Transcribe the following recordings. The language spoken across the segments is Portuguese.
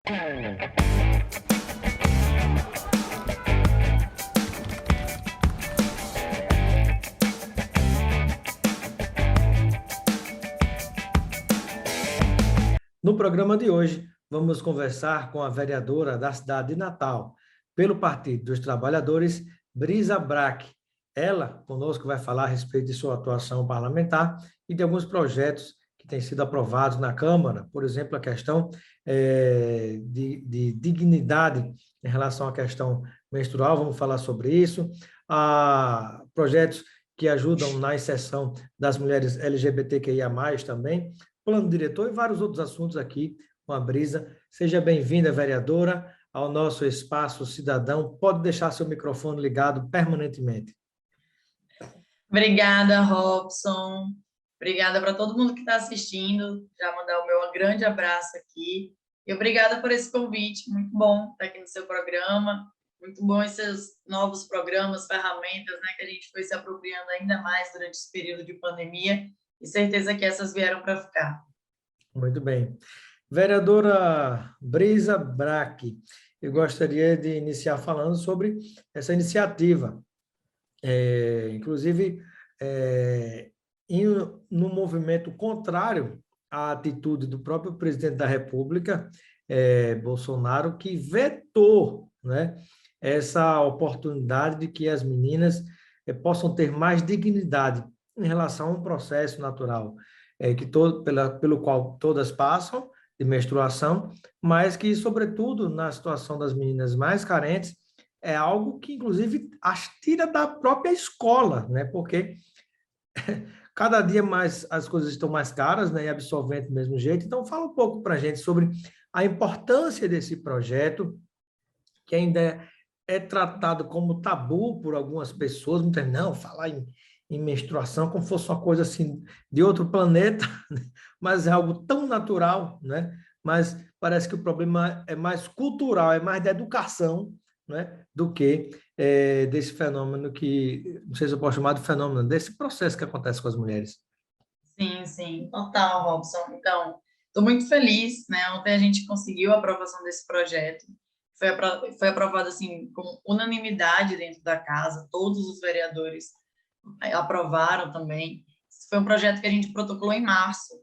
No programa de hoje, vamos conversar com a vereadora da cidade de Natal, pelo Partido dos Trabalhadores, Brisa Braque. Ela, conosco, vai falar a respeito de sua atuação parlamentar e de alguns projetos que têm sido aprovados na Câmara, por exemplo, a questão de dignidade em relação à questão menstrual, vamos falar sobre isso, projetos que ajudam na inserção das mulheres LGBTQIA+, também, plano diretor e vários outros assuntos aqui com a Brisa. Seja bem-vinda, vereadora, ao nosso Espaço Cidadão. Pode deixar seu microfone ligado permanentemente. Obrigada, Robson. Obrigada para todo mundo que está assistindo. Já mandar o meu grande abraço aqui. E obrigada por esse convite. Muito bom estar aqui no seu programa. Muito bom esses novos programas, ferramentas, né, que a gente foi se apropriando ainda mais durante esse período de pandemia. E certeza que essas vieram para ficar. Muito bem. Vereadora Brisa Braque, eu gostaria de iniciar falando sobre essa iniciativa. Inclusive, no movimento contrário à atitude do próprio presidente da República, Bolsonaro, que vetou, né, essa oportunidade de que as meninas possam ter mais dignidade em relação a um processo natural, pelo qual todas passam, de menstruação, mas que, sobretudo, na situação das meninas mais carentes, é algo que, inclusive, as tira da própria escola, né? Porque cada dia mais as coisas estão mais caras, né? E absorvente do mesmo jeito. Então, fala um pouco para a gente sobre a importância desse projeto, que ainda é tratado como tabu por algumas pessoas, muitas não, falar em menstruação como fosse uma coisa assim de outro planeta, mas é algo tão natural, né? Mas parece que o problema é mais cultural, é mais da educação, né? Do que desse fenômeno que, não sei se eu posso chamar de fenômeno, desse processo que acontece com as mulheres. Sim, sim, total, Robson. Então, estou muito feliz, né? Ontem a gente conseguiu a aprovação desse projeto. Foi aprovado, assim, com unanimidade dentro da casa, todos os vereadores aprovaram também. Foi um projeto que a gente protocolou em março.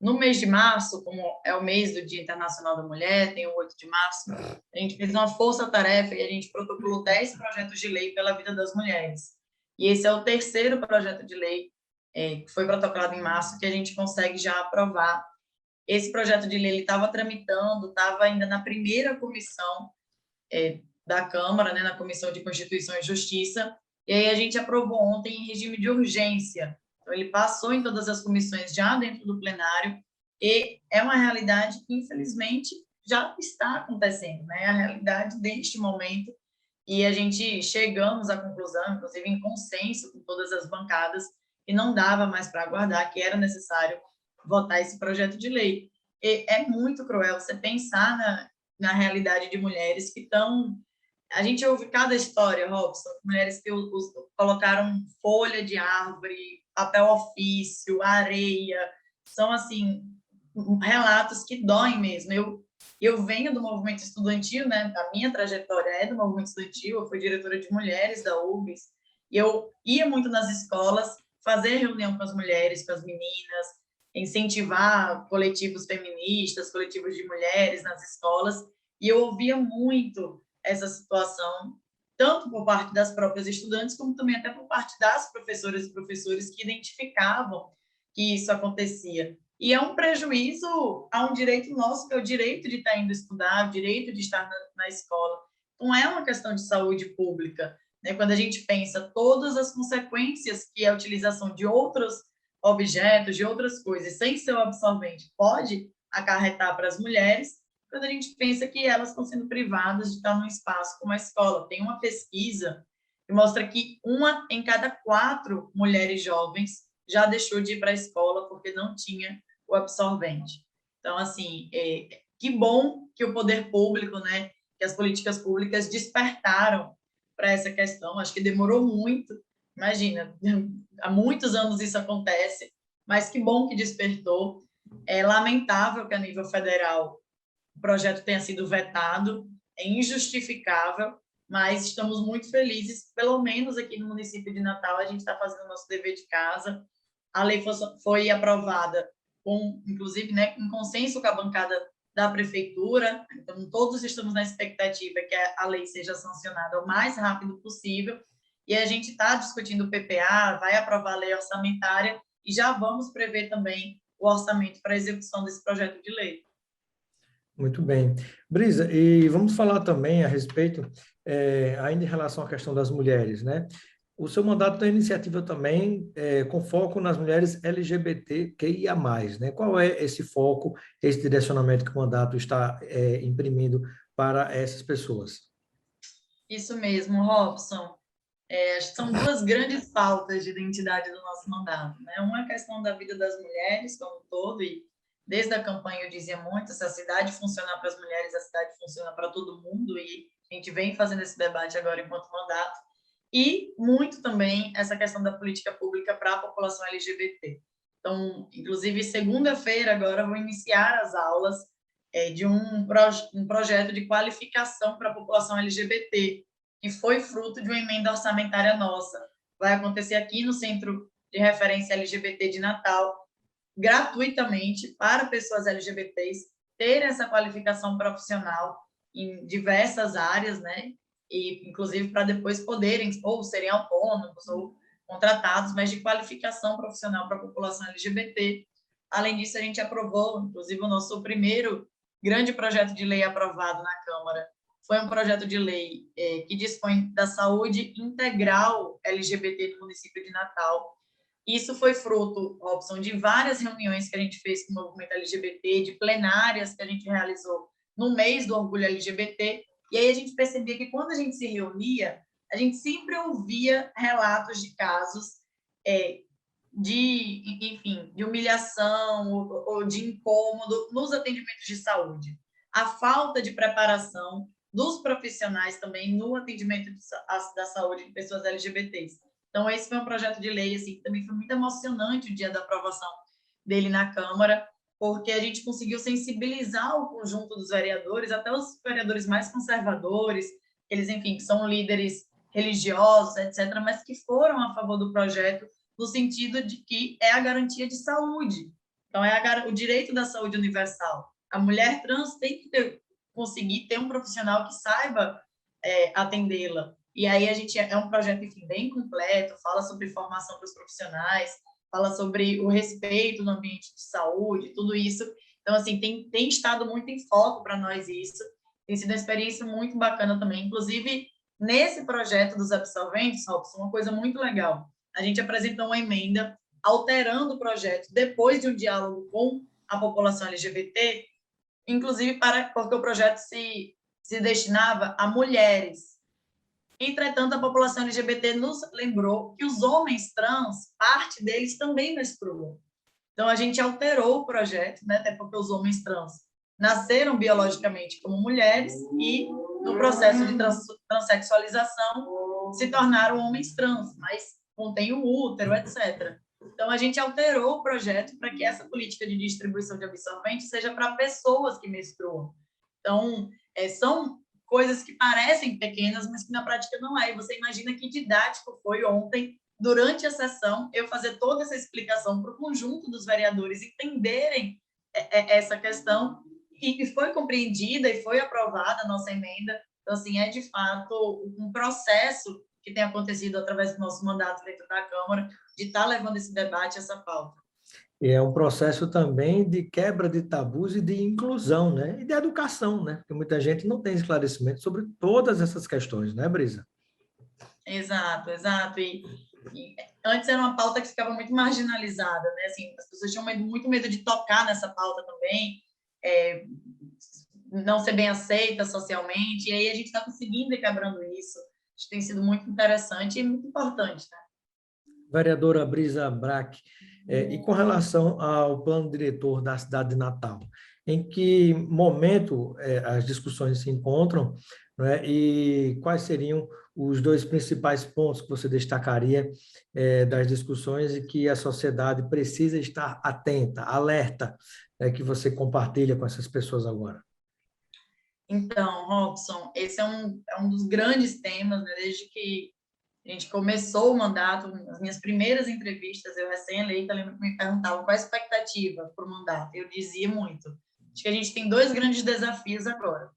No mês de março, como é o mês do Dia Internacional da Mulher, tem o 8 de março, a gente fez uma força-tarefa e a gente protocolou 10 projetos de lei pela vida das mulheres. E esse é o terceiro projeto de lei que foi protocolado em março, que a gente consegue já aprovar. Esse projeto de lei estava tramitando, estava ainda na primeira comissão da Câmara, né, na Comissão de Constituição e Justiça, e aí a gente aprovou ontem em regime de urgência. Então, ele passou em todas as comissões já dentro do plenário, e é uma realidade que, infelizmente, já está acontecendo, né? A realidade deste momento, e a gente chegamos à conclusão, inclusive em consenso com todas as bancadas, que não dava mais para aguardar, que era necessário votar esse projeto de lei. E é muito cruel você pensar na realidade de mulheres que estão... A gente ouve cada história, Robson, mulheres que colocaram folha de árvore, papel ofício, areia, são, assim, relatos que doem mesmo. Eu venho do movimento estudantil, né? A minha trajetória é do movimento estudantil, eu fui diretora de mulheres da UFES, e eu ia muito nas escolas, fazer reunião com as mulheres, com as meninas, incentivar coletivos feministas, coletivos de mulheres nas escolas, e eu ouvia muito essa situação, tanto por parte das próprias estudantes, como também até por parte das professoras e professores que identificavam que isso acontecia. E é um prejuízo a um direito nosso, que é o direito de estar indo estudar, o direito de estar na escola. Não é uma questão de saúde pública, né? Quando a gente pensa todas as consequências que a utilização de outros objetos, de outras coisas, sem ser o absorvente, pode acarretar para as mulheres, quando a gente pensa que elas estão sendo privadas de estar num espaço como a escola. Tem uma pesquisa que mostra que 1 em cada 4 mulheres jovens já deixou de ir para a escola porque não tinha o absorvente. Então, assim, que bom que o poder público, né, que as políticas públicas despertaram para essa questão. Acho que demorou muito, imagina, há muitos anos isso acontece, mas que bom que despertou. É lamentável que a nível federal o projeto tenha sido vetado, é injustificável, mas estamos muito felizes, pelo menos aqui no município de Natal, a gente está fazendo o nosso dever de casa. A lei foi aprovada, inclusive, né, em consenso com a bancada da prefeitura, então todos estamos na expectativa que a lei seja sancionada o mais rápido possível, e a gente está discutindo o PPA, vai aprovar a lei orçamentária, e já vamos prever também o orçamento para a execução desse projeto de lei. Muito bem. Brisa, e vamos falar também a respeito, ainda em relação à questão das mulheres, né? O seu mandato tem iniciativa também com foco nas mulheres LGBTQIA+, né? Qual é esse foco, esse direcionamento que o mandato está imprimindo para essas pessoas? Isso mesmo, Robson. Acho que são duas grandes pautas de identidade do nosso mandato, né? Uma é a questão da vida das mulheres como um todo, e desde a campanha eu dizia muito, se a cidade funcionar para as mulheres, a cidade funciona para todo mundo, e a gente vem fazendo esse debate agora enquanto mandato, e muito também essa questão da política pública para a população LGBT. Então, inclusive, segunda-feira agora eu vou iniciar as aulas de um projeto de qualificação para a população LGBT, que foi fruto de uma emenda orçamentária nossa. Vai acontecer aqui no Centro de Referência LGBT de Natal, gratuitamente, para pessoas LGBTs terem essa qualificação profissional em diversas áreas, né? E, inclusive, para depois poderem, ou serem autônomos, ou contratados, mas de qualificação profissional para a população LGBT. Além disso, a gente aprovou, inclusive, o nosso primeiro grande projeto de lei aprovado na Câmara, foi um projeto de lei que dispõe da saúde integral LGBT no município de Natal. Isso foi fruto, Robson, de várias reuniões que a gente fez com o movimento LGBT, de plenárias que a gente realizou no mês do orgulho LGBT, e aí a gente percebia que quando a gente se reunia, a gente sempre ouvia relatos de casos de humilhação ou de incômodo nos atendimentos de saúde. A falta de preparação dos profissionais também no atendimento da saúde de pessoas LGBTs. Então, esse foi um projeto de lei, assim, também foi muito emocionante o dia da aprovação dele na Câmara, porque a gente conseguiu sensibilizar o conjunto dos vereadores, até os vereadores mais conservadores, eles, enfim, que são líderes religiosos, etc., mas que foram a favor do projeto, no sentido de que é a garantia de saúde. Então, é o direito da saúde universal. A mulher trans tem que conseguir ter um profissional que saiba atendê-la. E aí a gente é um projeto, enfim, bem completo, fala sobre formação para os profissionais, fala sobre o respeito no ambiente de saúde, tudo isso. Então, assim, tem estado muito em foco para nós isso. Tem sido uma experiência muito bacana também. Inclusive, nesse projeto dos absorventes, Robson, uma coisa muito legal. A gente apresentou uma emenda alterando o projeto depois de um diálogo com a população LGBT, inclusive porque o projeto se destinava a mulheres. Entretanto, a população LGBT nos lembrou que os homens trans, parte deles também menstruam. Então, a gente alterou o projeto, né, até porque os homens trans nasceram biologicamente como mulheres e, no processo de transexualização, se tornaram homens trans, mas contém o útero, etc. Então, a gente alterou o projeto para que essa política de distribuição de absorvente seja para pessoas que menstruam. Então, são coisas que parecem pequenas, mas que na prática não é. E você imagina que didático foi ontem, durante a sessão, eu fazer toda essa explicação para o conjunto dos vereadores entenderem essa questão, e foi compreendida e foi aprovada a nossa emenda. Então, assim, é de fato um processo que tem acontecido através do nosso mandato dentro da Câmara, de estar levando esse debate, essa pauta. E é um processo também de quebra de tabus e de inclusão, né? E de educação, né? Porque muita gente não tem esclarecimento sobre todas essas questões, né, Brisa? Exato, exato. E antes era uma pauta que ficava muito marginalizada, né? Assim, as pessoas tinham muito medo de tocar nessa pauta também, não ser bem aceita socialmente, e aí a gente está conseguindo ir quebrando isso. Acho que tem sido muito interessante e muito importante, né? Vereadora Brisa Brack, e com relação ao plano diretor da cidade de Natal, em que momento as discussões se encontram, né, e quais seriam os dois principais pontos que você destacaria das discussões e que a sociedade precisa estar atenta, alerta, que você compartilha com essas pessoas agora? Então, Robson, esse é um dos grandes temas, né? Desde que a gente começou o mandato, as minhas primeiras entrevistas, eu recém-eleita, lembro que me perguntavam qual a expectativa para o mandato. Eu dizia muito. Acho que a gente tem dois grandes desafios agora.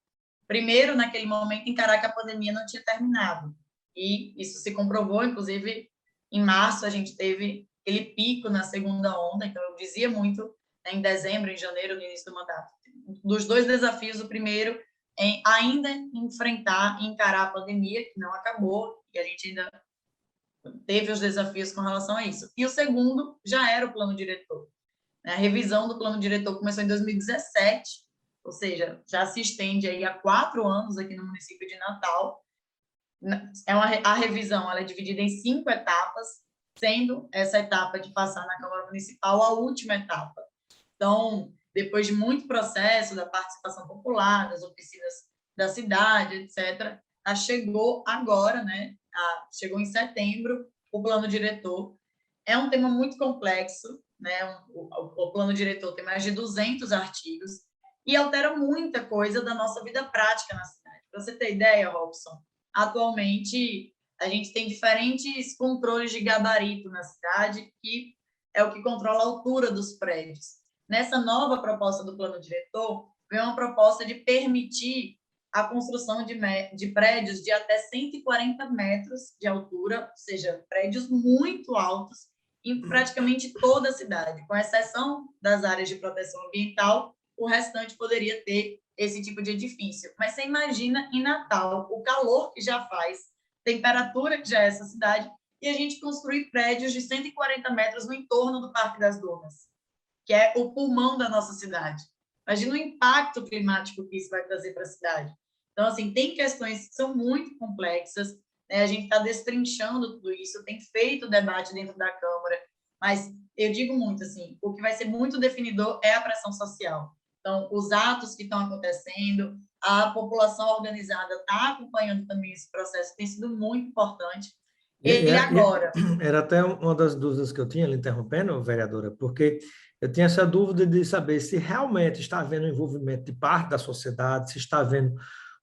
Primeiro, naquele momento, encarar que a pandemia não tinha terminado. E isso se comprovou, inclusive, em março a gente teve aquele pico na segunda onda, então eu dizia muito, né, em dezembro, em janeiro, no início do mandato. Dos dois desafios, o primeiro é ainda enfrentar e encarar a pandemia, que não acabou, e a gente ainda teve os desafios com relação a isso. E o segundo já era o plano diretor. A revisão do plano diretor começou em 2017, ou seja, já se estende aí há 4 anos aqui no município de Natal. A revisão ela é dividida em 5 etapas, sendo essa etapa de passar na Câmara Municipal a última etapa. Então, depois de muito processo da participação popular, das oficinas da cidade, etc., chegou agora, né? Chegou em setembro o plano diretor. É um tema muito complexo, né? O plano diretor tem mais de 200 artigos e altera muita coisa da nossa vida prática na cidade. Para você ter ideia, Robson, atualmente a gente tem diferentes controles de gabarito na cidade, que é o que controla a altura dos prédios. Nessa nova proposta do plano diretor, vem uma proposta de permitir a construção de prédios de até 140 metros de altura, ou seja, prédios muito altos, em praticamente toda a cidade, com exceção das áreas de proteção ambiental, o restante poderia ter esse tipo de edifício. Mas você imagina em Natal o calor que já faz, temperatura que já é essa cidade, e a gente construir prédios de 140 metros no entorno do Parque das Dunas, que é o pulmão da nossa cidade. Imagina o impacto climático que isso vai trazer para a cidade. Então, assim, tem questões que são muito complexas, né? A gente está destrinchando tudo isso, tem feito debate dentro da Câmara, mas eu digo muito assim, o que vai ser muito definidor é a pressão social. Então, os atos que estão acontecendo, a população organizada está acompanhando também esse processo, tem sido muito importante. E agora? Era até uma das dúvidas que eu tinha, lhe interrompendo, vereadora, porque eu tinha essa dúvida de saber se realmente está havendo um envolvimento de parte da sociedade, se está havendo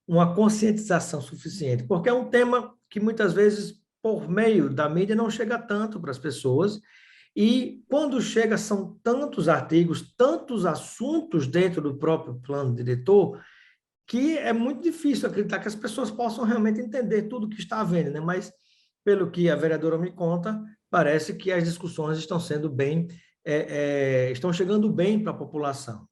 uma conscientização suficiente, porque é um tema que muitas vezes, por meio da mídia, não chega tanto para as pessoas, e quando chega, são tantos artigos, tantos assuntos dentro do próprio plano diretor, que é muito difícil acreditar que as pessoas possam realmente entender tudo que está havendo, né? Mas, pelo que a vereadora me conta, parece que as discussões estão sendo bem, estão chegando bem para a população.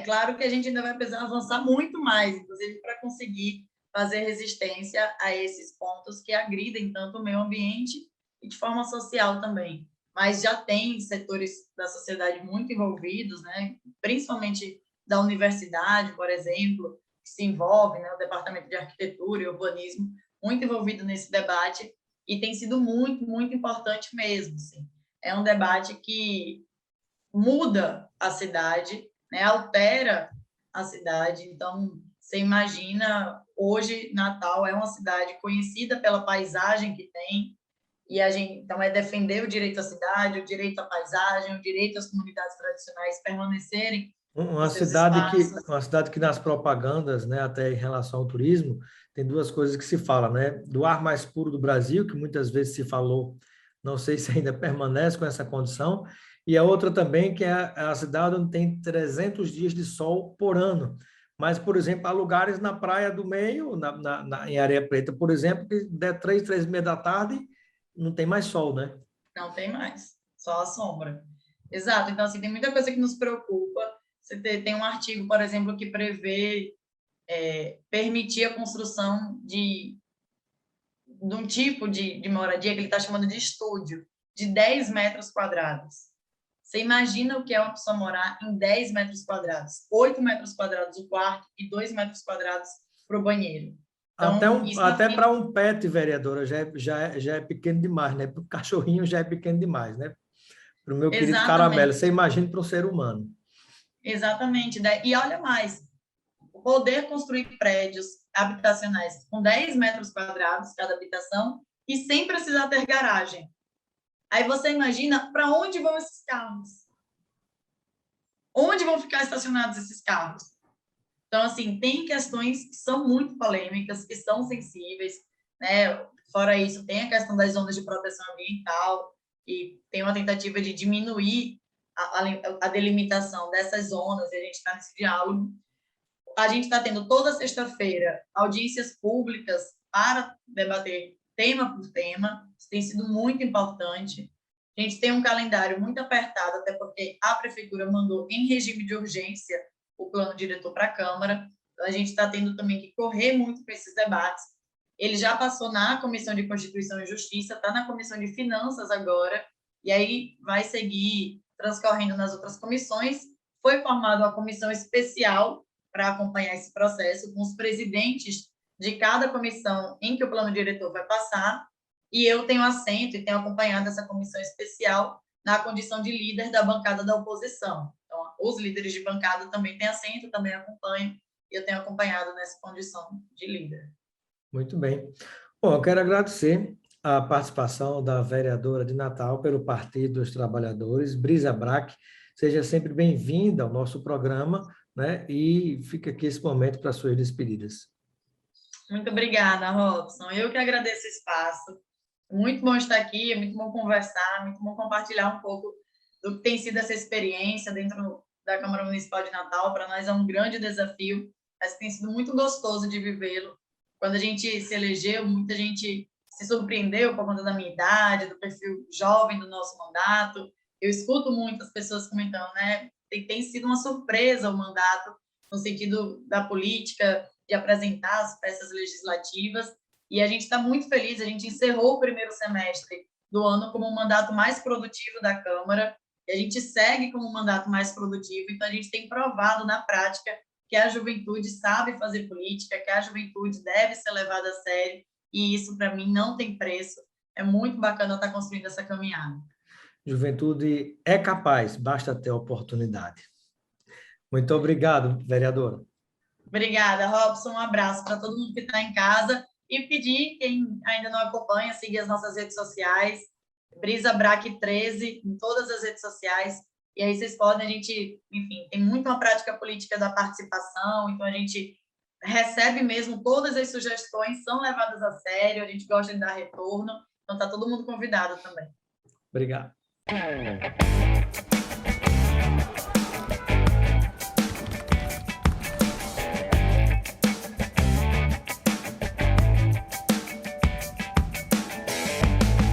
Claro que a gente ainda vai precisar avançar muito mais, inclusive para conseguir fazer resistência a esses pontos que agridem tanto o meio ambiente e de forma social também. Mas já tem setores da sociedade muito envolvidos, né? Principalmente da universidade, por exemplo, que se envolve, né? O Departamento de Arquitetura e Urbanismo, muito envolvido nesse debate, e tem sido muito, muito importante mesmo. Assim. É um debate que muda a cidade, né? Altera a cidade. Então, você imagina, hoje, Natal é uma cidade conhecida pela paisagem que tem, e a gente, então, é defender o direito à cidade, o direito à paisagem, o direito às comunidades tradicionais permanecerem nos seus espaços. Uma cidade que nas propagandas, né, até em relação ao turismo, tem duas coisas que se fala, né? Do ar mais puro do Brasil, que muitas vezes se falou, não sei se ainda permanece com essa condição, e a outra também, que é a cidade onde tem 300 dias de sol por ano. Mas, por exemplo, há lugares na Praia do Meio, em Areia Preta, por exemplo, que der 3, 3h30 da tarde, não tem mais sol, né? Não tem mais, só a sombra. Exato, então, assim, tem muita coisa que nos preocupa. Você tem um artigo, por exemplo, que prevê permitir a construção de um tipo de moradia que ele está chamando de estúdio, de 10 metros quadrados. Você imagina o que é uma pessoa morar em 10 metros quadrados, 8 metros quadrados o quarto e 2 metros quadrados para o banheiro. Então, até para um pet, vereadora, já é pequeno demais, né? Para o cachorrinho já é pequeno demais, né? Para o meu querido caramelo, você imagina para um ser humano. Exatamente. E olha mais, poder construir prédios habitacionais com 10 metros quadrados cada habitação e sem precisar ter garagem. Aí você imagina para onde vão esses carros? Onde vão ficar estacionados esses carros? Então, assim, tem questões que são muito polêmicas, que são sensíveis, né? Fora isso, tem a questão das zonas de proteção ambiental, e tem uma tentativa de diminuir a delimitação dessas zonas, e a gente está nesse diálogo. A gente está tendo toda sexta-feira audiências públicas para debater tema por tema, isso tem sido muito importante. A gente tem um calendário muito apertado, até porque a prefeitura mandou em regime de urgência o plano diretor para a Câmara, então a gente está tendo também que correr muito com esses debates. Ele já passou na Comissão de Constituição e Justiça, está na Comissão de Finanças agora, e aí vai seguir transcorrendo nas outras comissões. Foi formada uma comissão especial para acompanhar esse processo, com os presidentes de cada comissão em que o plano diretor vai passar, e eu tenho assento e tenho acompanhado essa comissão especial na condição de líder da bancada da oposição. Então, os líderes de bancada também têm assento, também acompanham, e eu tenho acompanhado nessa condição de líder. Muito bem. Bom, eu quero agradecer a participação da vereadora de Natal pelo Partido dos Trabalhadores, Brisa Braque. Seja sempre bem-vinda ao nosso programa, né? E fica aqui esse momento para suas despedidas. Muito obrigada, Robson. Eu que agradeço o espaço. Muito bom estar aqui, é muito bom conversar, muito bom compartilhar um pouco do que tem sido essa experiência dentro da Câmara Municipal de Natal. Para nós é um grande desafio, mas tem sido muito gostoso de vivê-lo. Quando a gente se elegeu, muita gente se surpreendeu por conta da minha idade, do perfil jovem do nosso mandato. Eu escuto muitas pessoas comentando, né? Tem sido uma surpresa o mandato, no sentido da política, de apresentar as peças legislativas, e a gente está muito feliz. A gente encerrou o primeiro semestre do ano como o mandato mais produtivo da Câmara, e a gente segue como o mandato mais produtivo, então a gente tem provado na prática que a juventude sabe fazer política, que a juventude deve ser levada a sério, e isso, para mim, não tem preço. É muito bacana estar construindo essa caminhada. Juventude é capaz, basta ter oportunidade. Muito obrigado, vereadora. Obrigada, Robson. Um abraço para todo mundo que está em casa, e pedir, quem ainda não acompanha, seguir as nossas redes sociais, Brisa Braque 13, em todas as redes sociais, e aí vocês podem, a gente, enfim, tem muito uma prática política da participação, então a gente recebe mesmo todas as sugestões, são levadas a sério, a gente gosta de dar retorno, então está todo mundo convidado também. Obrigado.